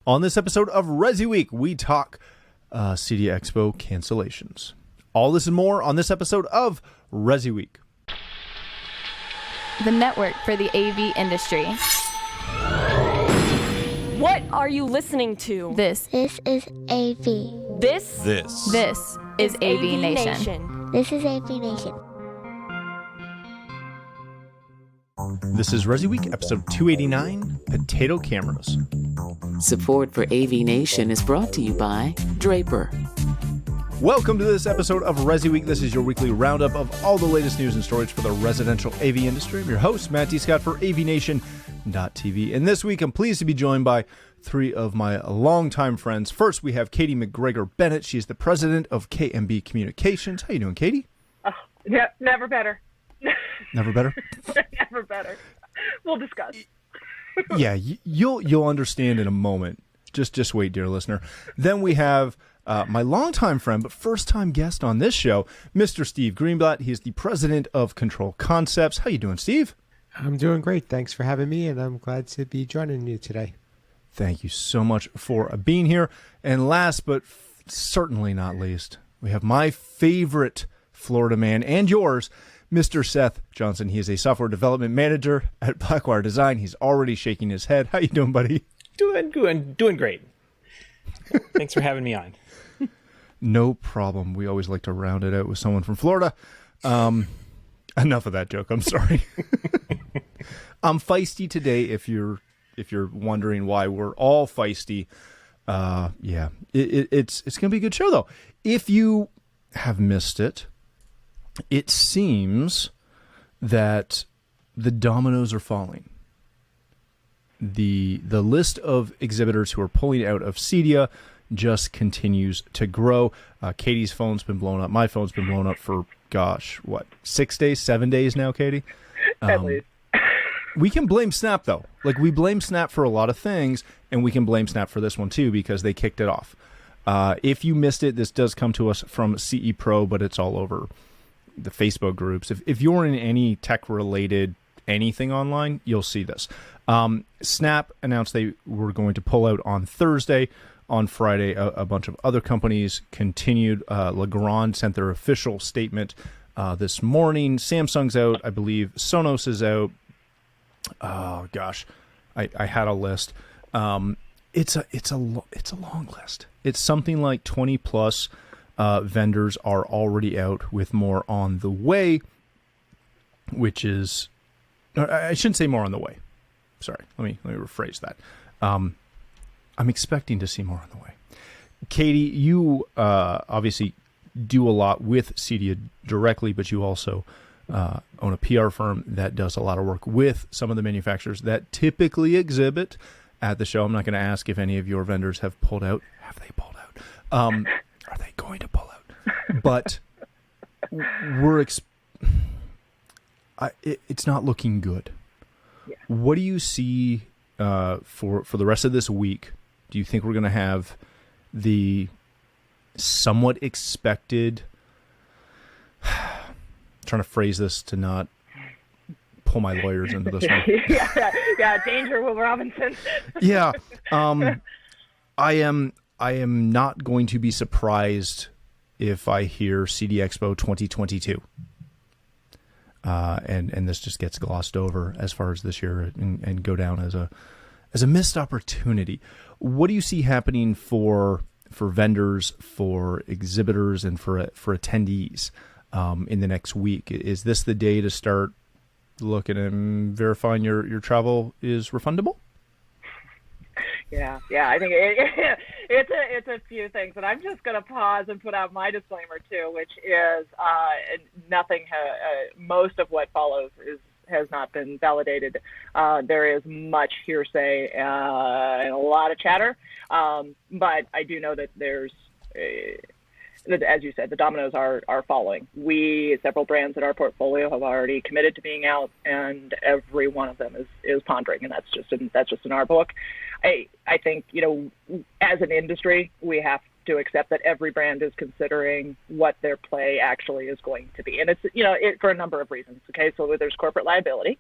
On this episode of ResiWeek, we talk CEDIA Expo cancellations. All this and more on this episode of ResiWeek. The network for the AV industry. What are you listening to? This is AV. This is AVNation. This is AVNation. This is ResiWeek, episode 289, Potato Cameras. Support for AVNation is brought to you by Draper. Welcome to this episode of ResiWeek. This is your weekly roundup of all the latest news and stories for the residential AV industry. I'm your host, Matt D. Scott for AVNation.tv. And this week, I'm pleased to be joined by three of my longtime friends. First, we have Katie McGregor-Bennett. She is the president of KMB Communications. How you doing, Katie? Yeah, never better. Never better? Never better. We'll discuss. Yeah, you'll understand in a moment. Just wait, dear listener. Then we have my longtime friend, but first-time guest on this show, Mr. Steve Greenblatt. He is the president of Control Concepts. How you doing, Steve? I'm doing great. Thanks for having me, and I'm glad to be joining you today. Thank you so much for being here. And last but certainly not least, we have my favorite Florida man and yours, Mr. Seth Johnson. He is a software development manager at Blackwire Design. He's already shaking his head. How you doing, buddy? Doing great. Thanks for having me on. No problem. We always like to round it out with someone from Florida. Enough of that joke. I'm sorry. I'm feisty today. If you're wondering why we're all feisty, it's gonna be a good show though. If you have missed it, it seems that the dominoes are falling. The list of exhibitors who are pulling out of CEDIA just continues to grow. Katie's phone's been blown up. My phone's been blown up for, 7 days now, Katie? At least. We can blame Snap, though. Like, we blame Snap for a lot of things, and we can blame Snap for this one, too, because they kicked it off. If you missed it, this does come to us from CE Pro, but it's all over the Facebook groups. If you're in any tech-related anything online, you'll see this. Snap announced they were going to pull out on Thursday. On Friday, a bunch of other companies continued. Legrand sent their official statement this morning. Samsung's out, I believe. Sonos is out. Oh gosh, I had a list. It's a long list. It's something like 20 plus vendors are already out, with more on the way. Which is, I shouldn't say more on the way. Sorry, let me rephrase that. I'm expecting to see more on the way. Katie, you obviously do a lot with CEDIA directly, but you also own a PR firm that does a lot of work with some of the manufacturers that typically exhibit at the show. I'm not going to ask if any of your vendors have pulled out. Have they pulled out? Are they going to pull out? But it's not looking good. Yeah. What do you see for the rest of this week? Do you think we're going to have the somewhat expected, trying to phrase this to not pull my lawyers into this one. yeah, danger, Will Robinson. Yeah. I am not going to be surprised if I hear CEDIA Expo 2022. And this just gets glossed over as far as this year and go down as a missed opportunity. What do you see happening for vendors, for exhibitors, and for attendees in the next week? Is this the day to start looking and verifying your travel is refundable? Yeah. I think it's a few things, and I'm just going to pause and put out my disclaimer too, which is nothing. Most of what follows has not been validated. There is much hearsay and a lot of chatter, but I do know that there's, as you said, the dominoes are falling. Several brands in our portfolio have already committed to being out, and every one of them is pondering, and that's just in our book. I think, as an industry, we have to accept that every brand is considering what their play actually is going to be. And it's, for a number of reasons. Okay. So there's corporate liability.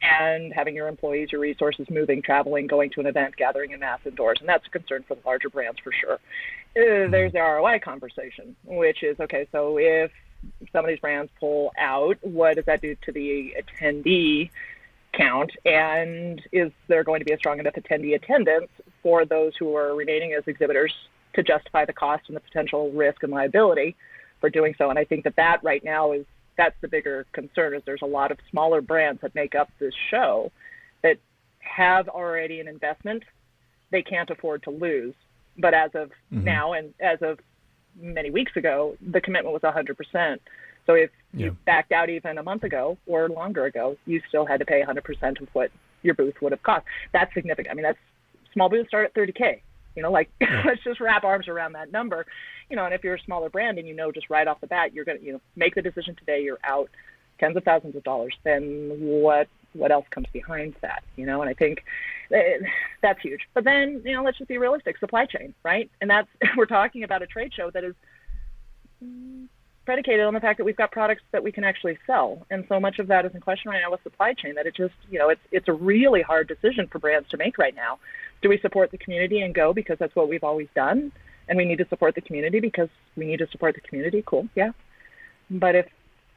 and having your employees, your resources moving, traveling, going to an event, gathering in mass indoors. And that's a concern for the larger brands for sure. There's the ROI conversation, which is, okay, so if some of these brands pull out, what does that do to the attendee count? And is there going to be a strong enough attendee attendance for those who are remaining as exhibitors to justify the cost and the potential risk and liability for doing so? And I think that right now that's the bigger concern, is there's a lot of smaller brands that make up this show that have already an investment they can't afford to lose. But as of now, and as of many weeks ago, the commitment was 100%. So if you backed out even a month ago or longer ago, you still had to pay 100% of what your booth would have cost. That's significant. I mean, that's small booths start at $30K. Let's just wrap arms around that number. And if you're a smaller brand and just right off the bat, you're going to make the decision today, you're out tens of thousands of dollars, then what else comes behind that? And I think that's huge. But then, let's just be realistic, supply chain, right? And we're talking about a trade show that is predicated on the fact that we've got products that we can actually sell. And so much of that is in question right now with supply chain that it just, it's a really hard decision for brands to make right now. Do we support the community and go because that's what we've always done? And we need to support the community because we need to support the community. Cool. Yeah. But if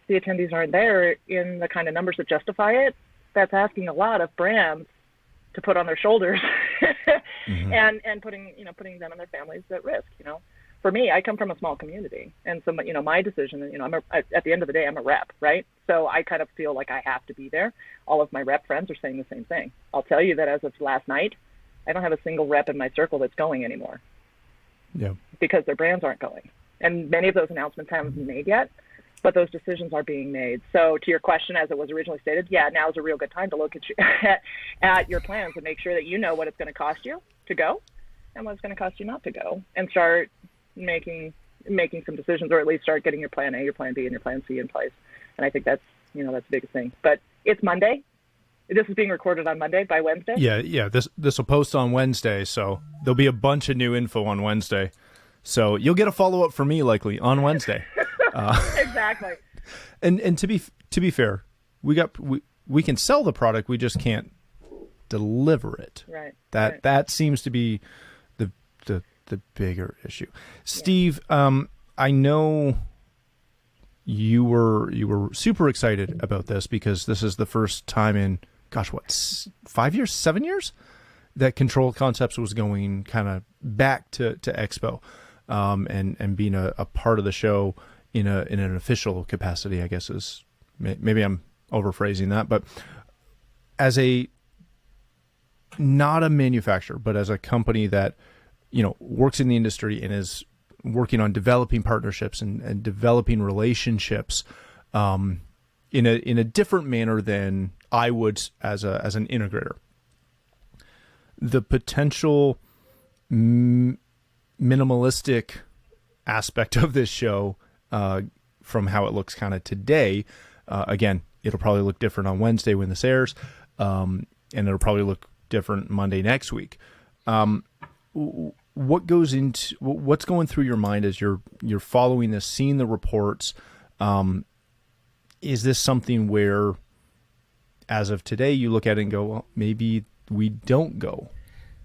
the attendees aren't there in the kind of numbers that justify it, that's asking a lot of brands to put on their shoulders and putting them and their families at risk. For me, I come from a small community, and so my decision, at the end of the day, I'm a rep, right? So I kind of feel like I have to be there. All of my rep friends are saying the same thing. I'll tell you that as of last night, I don't have a single rep in my circle that's going anymore. Yeah. Because their brands aren't going, and many of those announcements haven't been made yet. But those decisions are being made. So to your question, as it was originally stated, now is a real good time to look at your plans and make sure that you know what it's going to cost you to go and what it's going to cost you not to go, and start making some decisions, or at least start getting your plan A, your plan B, and your plan C in place. And I think that's the biggest thing. But it's Monday. This is being recorded on Monday. By Wednesday? Yeah. This will post on Wednesday, so there'll be a bunch of new info on Wednesday. So you'll get a follow-up from me likely on Wednesday. Exactly. And to be fair, we can sell the product, we just can't deliver it. Right. That seems to be the bigger issue. Steve, I know you were super excited about this because this is the first time in 5 years, 7 years that Control Concepts was going kind of back to Expo, and being a part of the show in an official capacity, I guess is, maybe I'm overphrasing that, but as not a manufacturer, but as a company that, works in the industry and is working on developing partnerships and developing relationships, in a different manner than I would as an integrator. The potential minimalistic aspect of this show, from how it looks kind of today, again, it'll probably look different on Wednesday when this airs, and it'll probably look different Monday next week. What's going through your mind as you're following this, seeing the reports? Is this something where, as of today, you look at it and go, well, maybe we don't go?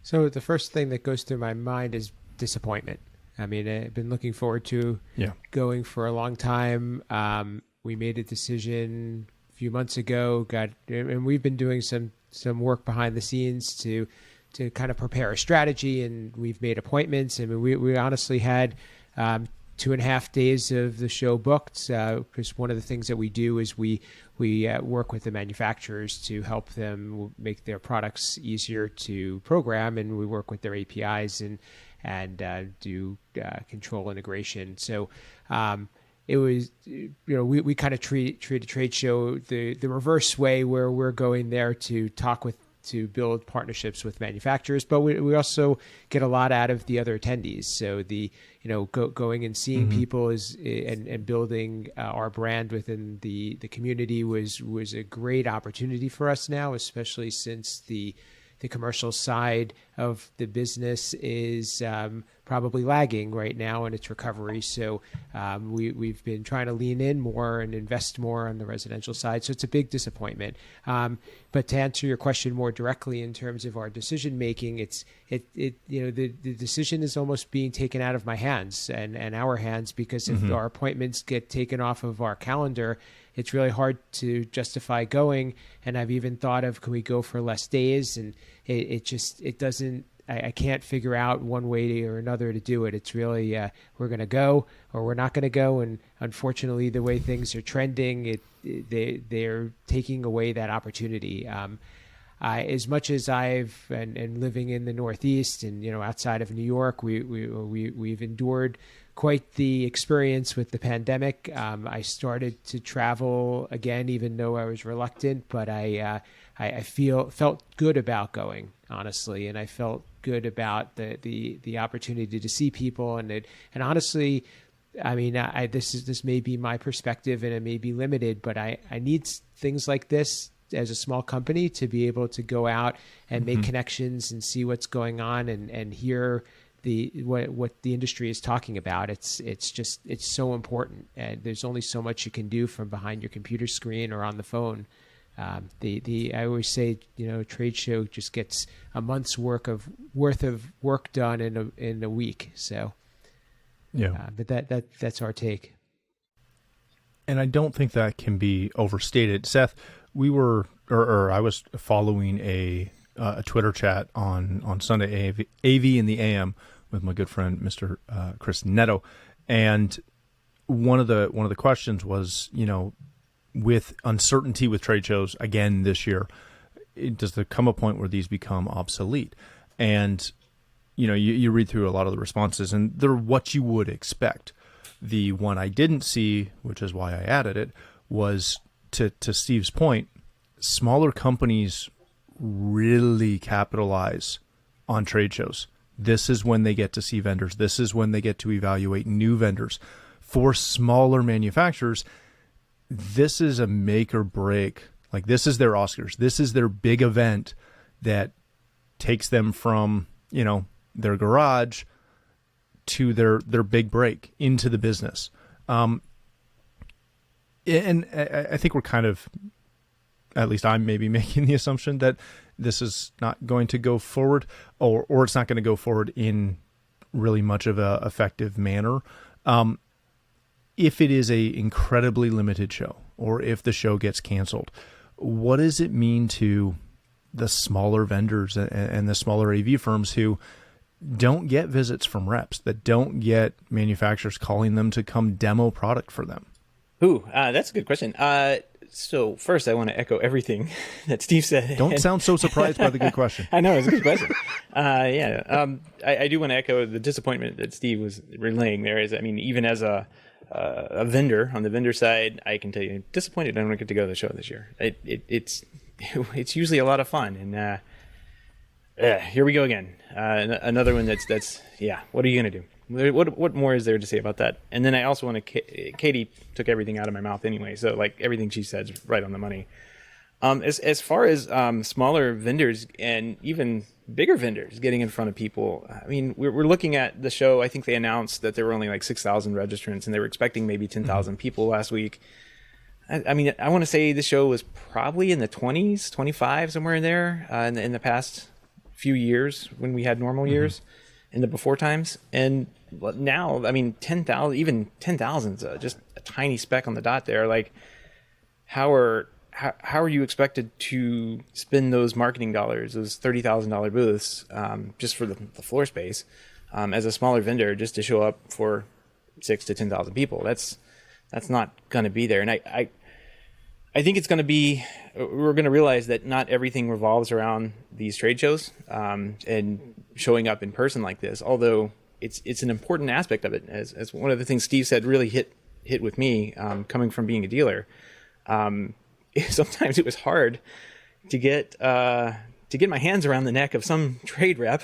So the first thing that goes through my mind is disappointment. I mean, I've been looking forward to going for a long time. We made a decision a few months ago, and we've been doing some work behind the scenes to kind of prepare a strategy, and we've made appointments. I mean, we honestly had 2.5 days of the show booked, because one of the things that we do is we work with the manufacturers to help them make their products easier to program, and we work with their APIs and do control integration. So it was, we kind of treat a trade show the reverse way, where we're going there to to build partnerships with manufacturers, but we also get a lot out of the other attendees. So going and seeing people and building our brand within the community was a great opportunity for us now, especially since the the commercial side of the business is probably lagging right now in its recovery. So we've been trying to lean in more and invest more on the residential side. So it's a big disappointment. But to answer your question more directly in terms of our decision making, the decision is almost being taken out of my hands and our hands, because if our appointments get taken off of our calendar, it's really hard to justify going. And I've even thought of, can we go for less days? And it doesn't. I can't figure out one way or another to do it. It's really we're going to go or we're not going to go. And unfortunately, the way things are trending, they're taking away that opportunity. As much as I've and living in the Northeast and outside of New York, we've endured quite the experience with the pandemic. I started to travel again, even though I was reluctant, but I felt good about going, honestly, and I felt good about the opportunity to see people, and honestly, I mean, this may be my perspective and it may be limited, but I need things like this as a small company to be able to go out and make connections and see what's going on and hear what the industry is talking about. It's so important, and there's only so much you can do from behind your computer screen or on the phone. I always say, a trade show just gets a month's worth of work done in a week. So, yeah, but that's our take. And I don't think that can be overstated. Seth, I was following a Twitter chat on Sunday, AV in the AM, with my good friend Mr. Chris Netto, and one of the questions was, with uncertainty with trade shows again this year, does there come a point where these become obsolete? And you read through a lot of the responses, and they're what you would expect. The one I didn't see, which is why I added it, was to Steve's point, smaller companies really capitalize on trade shows. This is when they get to see vendors. This is when they get to evaluate new vendors. For smaller manufacturers, this is a make or break. Like, this is their Oscars. This is their big event that takes them from, their garage to their big break into the business. And I think we're kind of, at least I'm maybe making the assumption that this is not going to go forward, or it's not going to go forward in really much of a effective manner. If it is a incredibly limited show, or if the show gets canceled, what does it mean to the smaller vendors and the smaller AV firms who don't get visits from reps, that don't get manufacturers calling them to come demo product for them? That's a good question. So first, I want to echo everything that Steve said. Don't sound so surprised by the good question. I know, it's a good question. I do want to echo the disappointment that Steve was relaying there. Even as a vendor, on the vendor side, I can tell you, disappointed I don't get to go to the show this year. It's usually a lot of fun, and here we go again. Another one that's what are you going to do? What more is there to say about that? And then I also want to, Katie took everything out of my mouth anyway, so like everything she said is right on the money. As far as smaller vendors and even bigger vendors getting in front of people, we're looking at the show. I think they announced that there were only like 6,000 registrants, and they were expecting maybe 10,000 people last week. I want to say the show was probably in the 20s, 25, somewhere in there in the past few years when we had normal years. In the before times, and now 10,000, even 10,000 is just a tiny speck on the dot there. Like, how are you expected to spend those marketing dollars, those $30,000 booths, just for the floor space, as a smaller vendor, just to show up for 6,000 to 10,000 people? That's not going to be there, and I think it's going to be. We're going to realize that not everything revolves around these trade shows and showing up in person like this. Although it's an important aspect of it, as one of the things Steve said really hit with me, coming from being a dealer. Sometimes it was hard to get my hands around the neck of some trade rep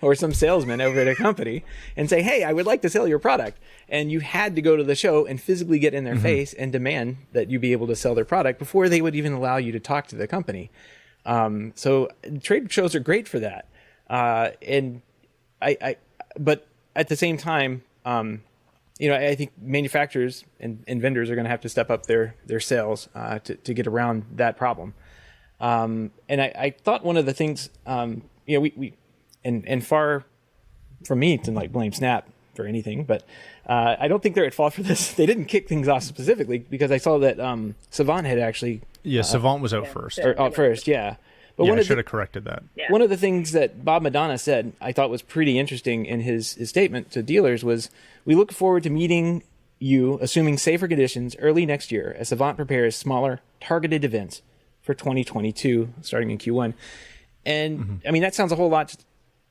or some salesman over at a company and say, "Hey, I would like to sell your product." And you had to go to the show and physically get in their face and demand that you be able to sell their product before they would even allow you to talk to the company. So trade shows are great for that. And but at the same time, I think manufacturers and vendors are going to have to step up their sales to get around that problem. And I thought one of the things, we far from me to like blame Snap for anything, but I don't think they're at fault for this. They didn't kick things off specifically because I saw that Savant had actually Savant was out first. Or out first, yeah. But I should have corrected that. Yeah. One of the things that Bob Madonna said I thought was pretty interesting in his statement to dealers was, "We look forward to meeting you, assuming safer conditions, early next year as Savant prepares smaller, targeted events for 2022, starting in Q1." And I mean, that sounds a whole lot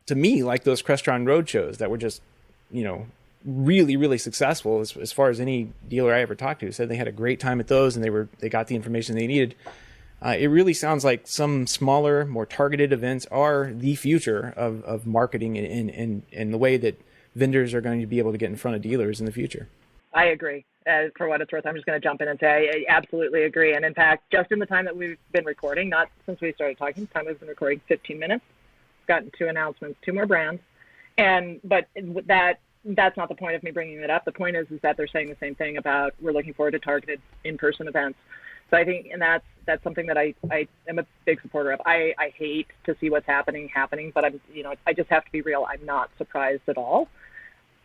to me like those Crestron road shows that were just, really, really successful as far as any dealer I ever talked to said they had a great time at those and they got the information they needed. It really sounds like some smaller, more targeted events are the future of marketing and the way that vendors are going to be able to get in front of dealers in the future. I agree. For what it's worth, I'm just going to jump in and say I absolutely agree. And in fact, just in the time that we've been recording, not since we started talking, the time we've been recording, 15 minutes, gotten 2 announcements, 2 more brands. But that's not the point of me bringing it up. The point is that they're saying the same thing about we're looking forward to targeted in-person events. So I think, and that's something that I am a big supporter of. I hate to see what's happening, but I just have to be real. I'm not surprised at all.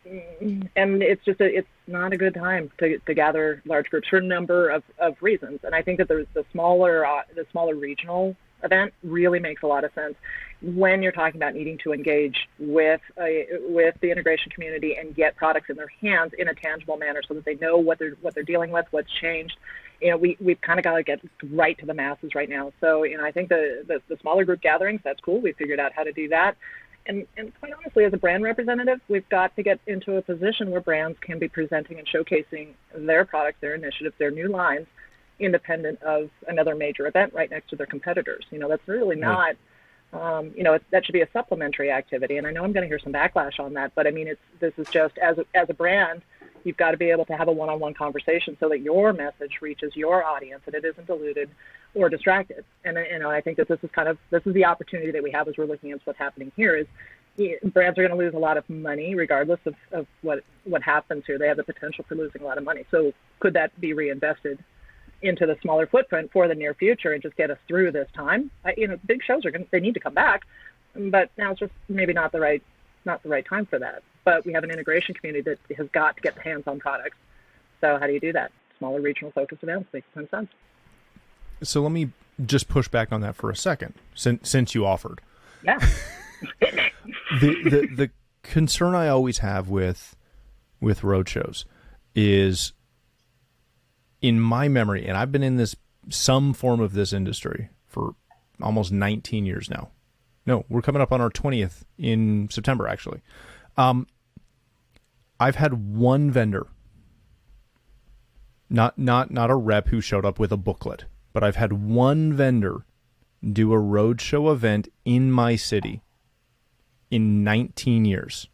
And it's not a good time to gather large groups for a number of reasons. And I think that the smaller regional event really makes a lot of sense when you're talking about needing to engage with the integration community and get products in their hands in a tangible manner so that they know what they're dealing with, what's changed. We've kind of got to get right to the masses right now. So, I think the smaller group gatherings, that's cool. We figured out how to do that. And quite honestly, as a brand representative, we've got to get into a position where brands can be presenting and showcasing their products, their initiatives, their new lines, independent of another major event right next to their competitors. That's really not, that should be a supplementary activity. And I know I'm going to hear some backlash on that, but I mean, this is just as a brand, you've got to be able to have a one-on-one conversation so that your message reaches your audience and it isn't diluted or distracted. And I think that this is the opportunity that we have as we're looking at what's happening here is brands are going to lose a lot of money regardless of what happens here. They have the potential for losing a lot of money. So could that be reinvested into the smaller footprint for the near future and just get us through this time? Big shows they need to come back, but now it's just maybe not the right time for that. But we have an integration community that has got to get the hands on products. So how do you do that? Smaller regional focused events makes some sense. So let me just push back on that for a second, since you offered. Yeah. the concern I always have with road shows is, in my memory, and I've been in some form of this industry for almost 19 years now. No, we're coming up on our 20th in September, actually. I've had one vendor, not a rep who showed up with a booklet, but I've had one vendor do a roadshow event in my city in 19 years.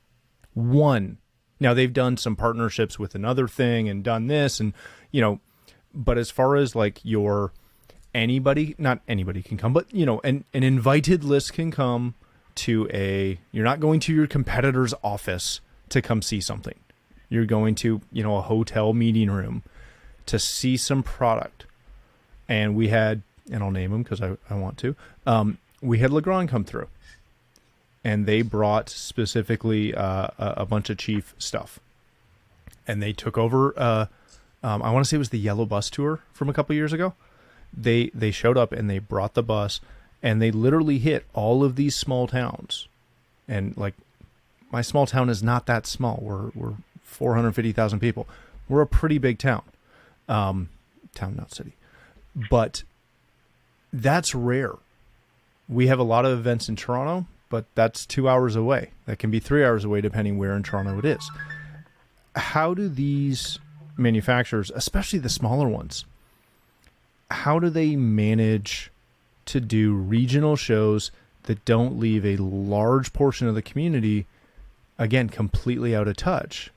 One. Now, they've done some partnerships with another thing and done this, and, but as far as like not anybody can come, but, an invited list can come to you're not going to your competitor's office to come see something. You're going to, a hotel meeting room to see some product. And we had, and I'll name them because I want to, we had Legrand come through. And they brought specifically a bunch of Chief stuff. And they took over, I want to say it was the Yellow Bus Tour from a couple years ago. They showed up and they brought the bus and they literally hit all of these small towns. And like, my small town is not that small. We're 450,000 people. We're a pretty big town. Town, not city. But that's rare. We have a lot of events in Toronto, but that's 2 hours away. That can be 3 hours away, depending where in Toronto it is. How do these manufacturers, especially the smaller ones, how do they manage to do regional shows that don't leave a large portion of the community, again, completely out of touch?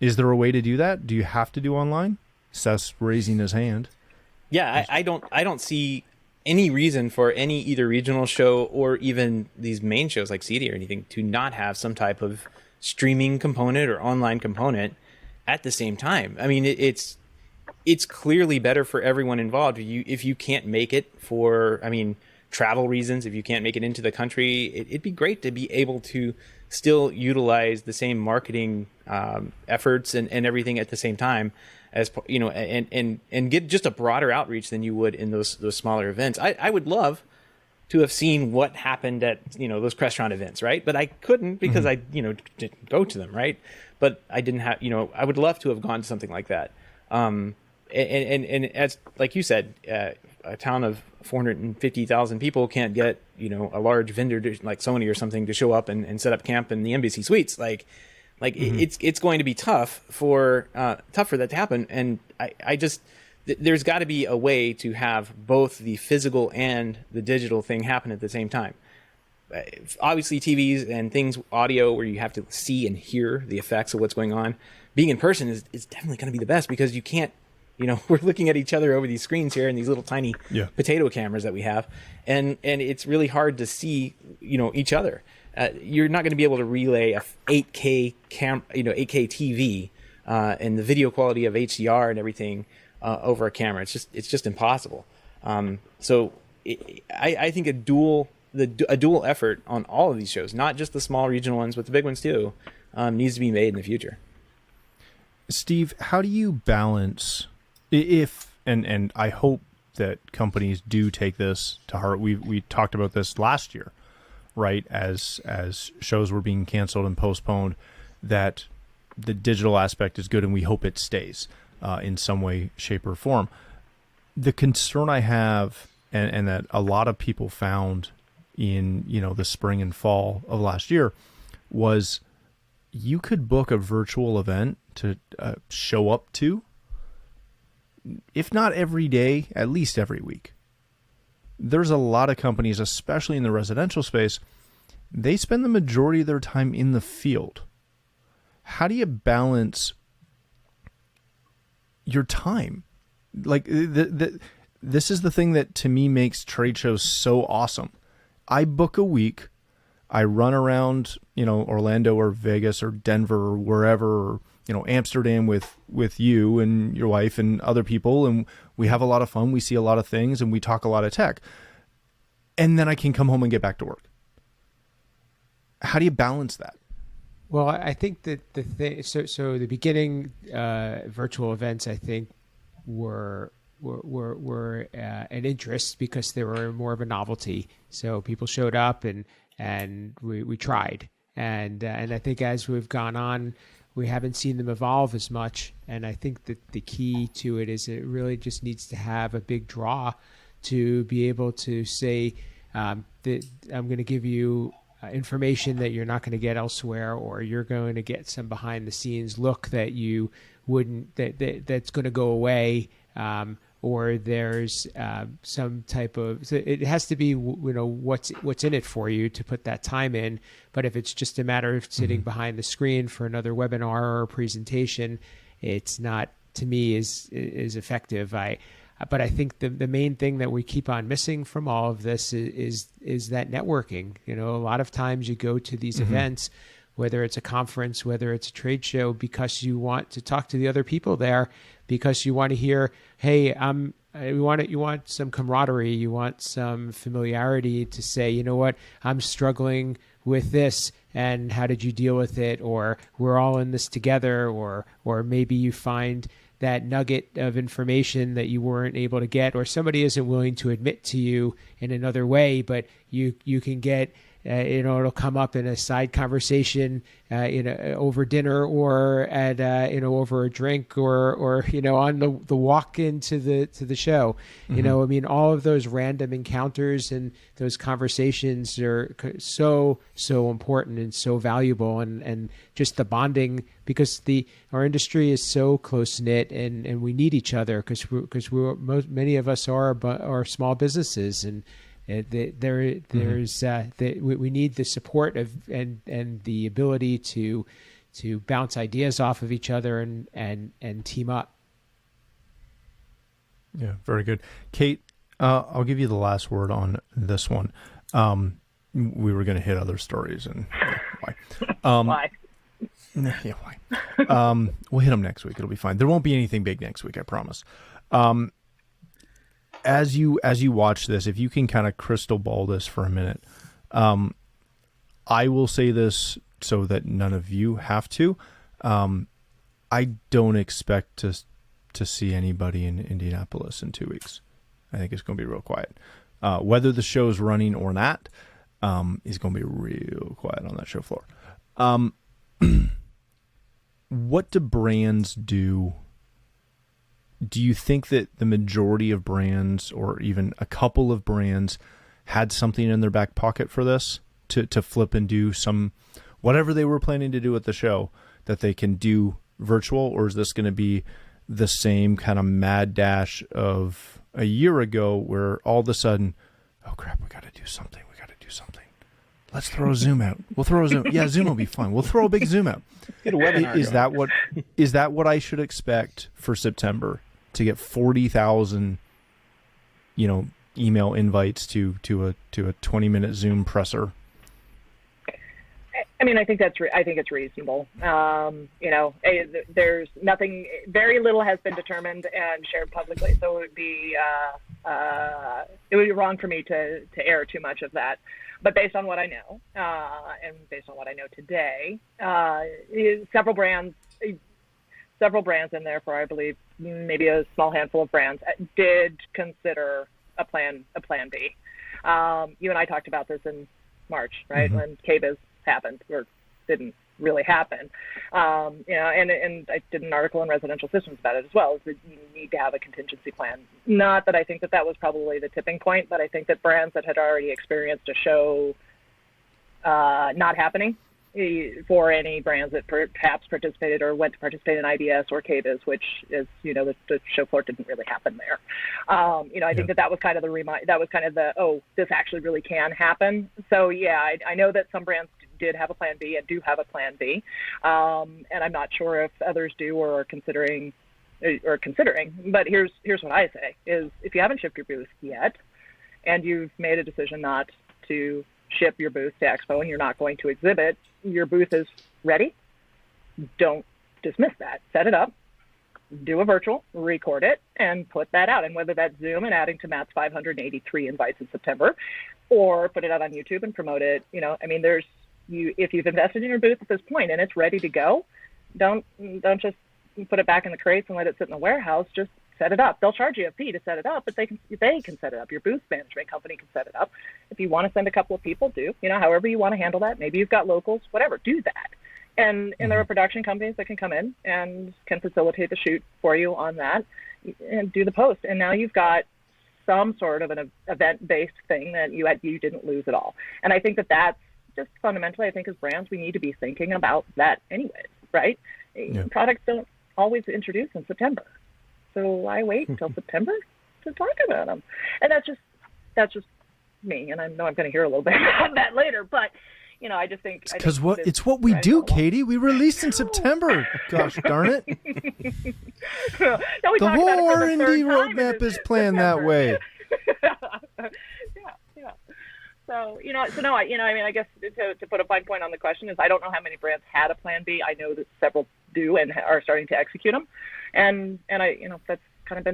Is there a way to do that? Do you have to do online? Seth's raising his hand. Yeah, I don't see any reason for any either regional show or even these main shows like CEDIA or anything to not have some type of streaming component or online component at the same time. I mean, it's clearly better for everyone involved. If you can't make it for, travel reasons, if you can't make it into the country, it'd be great to be able to still utilize the same marketing efforts and everything at the same time, as and get just a broader outreach than you would in those smaller events. I would love to have seen what happened at those Crestron events, right? But I couldn't because I didn't go to them, right? But I didn't have I would love to have gone to something like that. And as like you said, a town of 450,000 people can't get a large vendor like Sony or something to show up and set up camp in the Embassy Suites. It's going to be tough for that to happen. And I just there's got to be a way to have both the physical and the digital thing happen at the same time. Obviously, TVs and things, audio, where you have to see and hear the effects of what's going on. Being in person is definitely going to be the best, because you can't, we're looking at each other over these screens here and these little tiny potato cameras that we have, and it's really hard to see, each other. You're not going to be able to relay a 8K 8K TV and the video quality of HDR and everything over a camera. It's just impossible. So I think a dual effort on all of these shows, not just the small regional ones, but the big ones too, needs to be made in the future. Steve, how do you balance and I hope that companies do take this to heart. We talked about this last year, right? As shows were being canceled and postponed, that the digital aspect is good, and we hope it stays in some way, shape, or form. The concern I have, and that a lot of people found in the spring and fall of last year, was you could book a virtual event to show up to, if not every day, at least every week. There's a lot of companies, especially in the residential space, they spend the majority of their time in the field. How do you balance your time? Like, this is the thing that to me makes trade shows so awesome. I book a week, I run around, Orlando or Vegas or Denver or wherever, or, Amsterdam with you and your wife and other people, and we have a lot of fun. We see a lot of things and we talk a lot of tech. And then I can come home and get back to work. How do you balance that? Well, I think that the thing, so the beginning virtual events, I think, were an interest because they were more of a novelty. So people showed up and we tried, and I think as we've gone on, we haven't seen them evolve as much. And I think that the key to it is it really just needs to have a big draw to be able to say that I'm going to give you information that you're not going to get elsewhere, or you're going to get some behind the scenes look that you wouldn't, that's going to go away. Or there's some type of, so it has to be, what's in it for you to put that time in. But if it's just a matter of sitting behind the screen for another webinar or presentation, it's not, to me, is effective. But I think the main thing that we keep on missing from all of this is that networking. A lot of times you go to these events, whether it's a conference, whether it's a trade show, because you want to talk to the other people there, because you want to hear, hey, you want some camaraderie, you want some familiarity to say, you know what, I'm struggling with this, and how did you deal with it? Or we're all in this together, or maybe you find that nugget of information that you weren't able to get, or somebody isn't willing to admit to you in another way, but you can get, it'll come up in a side conversation, over dinner, or at, over a drink, or on the walk into the show. All of those random encounters and those conversations are so important and so valuable, and just the bonding, because our industry is so close knit, and we need each other, because many of us are small businesses, and we need the support of and the ability to bounce ideas off of each other and team up. Yeah, very good. Kate, I'll give you the last word on this one. We were going to hit other stories, and why? Why? Yeah, why? We'll hit them next week. It'll be fine. There won't be anything big next week, I promise. As you watch this, if you can kind of crystal ball this for a minute, I will say this so that none of you have to. I don't expect to see anybody in Indianapolis in 2 weeks. I think it's going to be real quiet. Whether the show's running or not, is going to be real quiet on that show floor. What do brands do? Do you think that the majority of brands, or even a couple of brands, had something in their back pocket for this to flip and do some, whatever they were planning to do at the show, that they can do virtual? Or is this going to be the same kind of mad dash of a year ago where all of a sudden, oh crap, we got to do something. Let's throw a Zoom out. We'll throw a Zoom. Yeah, Zoom will be fun. We'll throw a big Zoom out. Get a webinar Is that what I should expect for September? To get 40,000, email invites to a 20-minute Zoom presser? I mean, I think it's reasonable. There's nothing. Very little has been determined and shared publicly, so it would be wrong for me to air too much of that. But based on what I know, and based on what I know today, several brands, and therefore I believe maybe a small handful of brands did consider a plan B. You and I talked about this in March, right? Mm-hmm. When KBIS happened, or didn't really happen. And I did an article in Residential Systems about it as well, is that you need to have a contingency plan. Not that I think that was probably the tipping point, but I think that brands that had already experienced a show not happening, for any brands that perhaps participated or went to participate in IBS or KBIS, which is, the show floor didn't really happen there. I think that was kind of this actually really can happen. So yeah, I know that some brands did have a plan B and do have a plan B. And I'm not sure if others do or are considering, but here's what I say is, if you haven't shipped your booth yet and you've made a decision not to ship your booth to Expo and you're not going to exhibit, your booth is ready, don't dismiss that. Set it up, do a virtual, record it, and put that out. And whether that's Zoom and adding to Matt's 583 invites in September, or put it out on YouTube and promote it, if you've invested in your booth at this point and it's ready to go, don't just put it back in the crates and let it sit in the warehouse. Just set it up. They'll charge you a fee to set it up, but they can set it up. Your booth management company can set it up. If you want to send a couple of people, however you want to handle that. Maybe you've got locals, whatever, do that. And there are production companies that can come in and can facilitate the shoot for you on that and do the post. And now you've got some sort of an event-based thing that you didn't lose at all. And I think that's just fundamentally, I think as brands, we need to be thinking about that anyways, right? Yeah. Products don't always introduce in September. So why wait until September to talk about them? And that's just me. And I know I'm going to hear a little bit about that later, but I just think because it's what we do, Katie. We released in September. Gosh darn it! No, the whole R&D roadmap is planned that way. Yeah. So I guess to put a fine point on the question is, I don't know how many brands had a plan B. I know that several do and are starting to execute them, and I that's kind of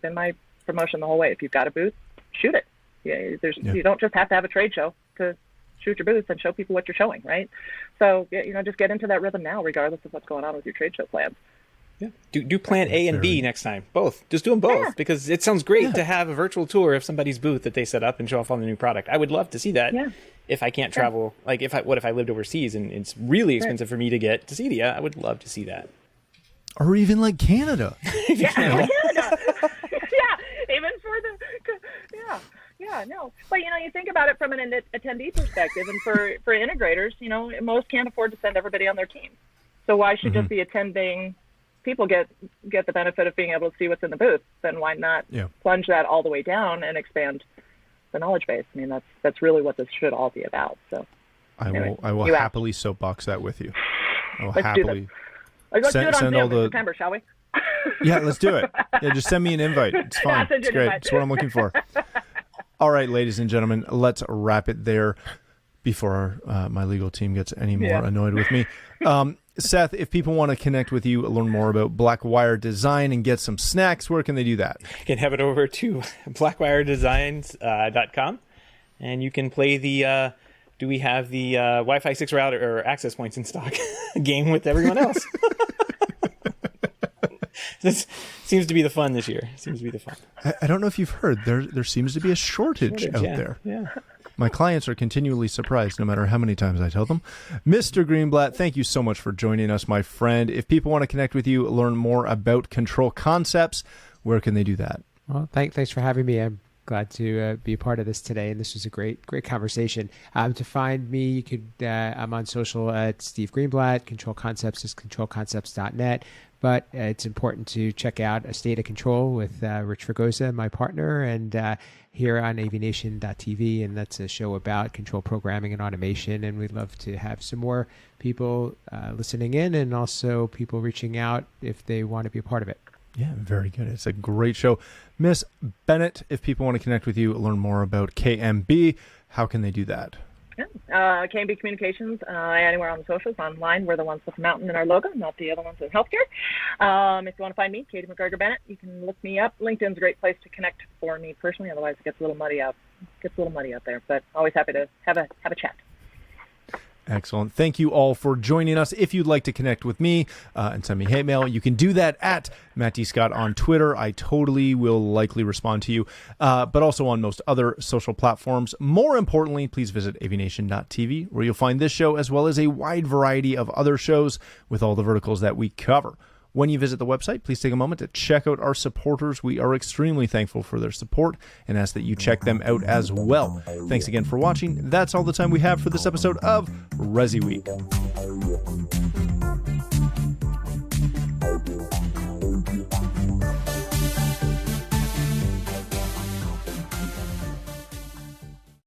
been my promotion the whole way. If you've got a booth, shoot it. You don't just have to have a trade show to shoot your booth and show people what you're showing, right? So just get into that rhythm now, regardless of what's going on with your trade show plans. Yeah. Do plan A and B next time. Both. Just do them both, because it sounds great to have a virtual tour of somebody's booth that they set up and show off on the new product. I would love to see that. Yeah. If I can't travel, like what if I lived overseas and it's really expensive for me to get to CEDIA? I would love to see that. Or even like Canada. Canada. Even for the no. But you think about it from an attendee perspective, and for integrators, most can't afford to send everybody on their team. So why should just the attending people get the benefit of being able to see what's in the booth? Then why not plunge that all the way down and expand the knowledge base? I mean, that's really what this should all be about. So I will happily soapbox that with you. I will happily. Let's do it on Zoom in September, shall we? Yeah, let's do it. Yeah, just send me an invite. It's fine. It's great. It's what I'm looking for. All right, ladies and gentlemen, let's wrap it there before my legal team gets any more annoyed with me. Seth, if people want to connect with you, learn more about Blackwire Design and get some snacks, where can they do that? You can have it over to blackwiredesigns.com, and you can play the do we have the Wi-Fi 6 router or access points in stock game with everyone else. This seems to be the fun this year. I don't know if you've heard, there seems to be a shortage out there. Yeah. My clients are continually surprised no matter how many times I tell them. Mr. Greenblatt, thank you so much for joining us, my friend. If people want to connect with you, learn more about Control Concepts, where can they do that? Well, thanks for having me. I'm glad to be a part of this today, and this was a great conversation. To find me, you could I'm on social at Steve Greenblatt. Control Concepts is controlconcepts.net. But it's important to check out A State of Control with Rich Fregosa, my partner, and here on AVNation.tv. And that's a show about control programming and automation. And we'd love to have some more people listening in, and also people reaching out if they want to be a part of it. Yeah, very good. It's a great show. Miss Bennett, if people want to connect with you, learn more about KMB, how can they do that? KMB Communications, anywhere on the socials, online. We're the ones with the mountain in our logo, not the other ones in healthcare. If you want to find me, Katie McGregor Bennett, you can look me up. LinkedIn's a great place to connect for me personally. Otherwise, it gets a little muddy out there. But always happy to have a chat. Excellent. Thank you all for joining us. If you'd like to connect with me and send me hate mail, you can do that at Matt D. Scott on Twitter. I totally will likely respond to you, but also on most other social platforms. More importantly, please visit AVNation.tv, where you'll find this show as well as a wide variety of other shows with all the verticals that we cover. When you visit the website, please take a moment to check out our supporters. We are extremely thankful for their support and ask that you check them out as well. Thanks again for watching. That's all the time we have for this episode of ResiWeek.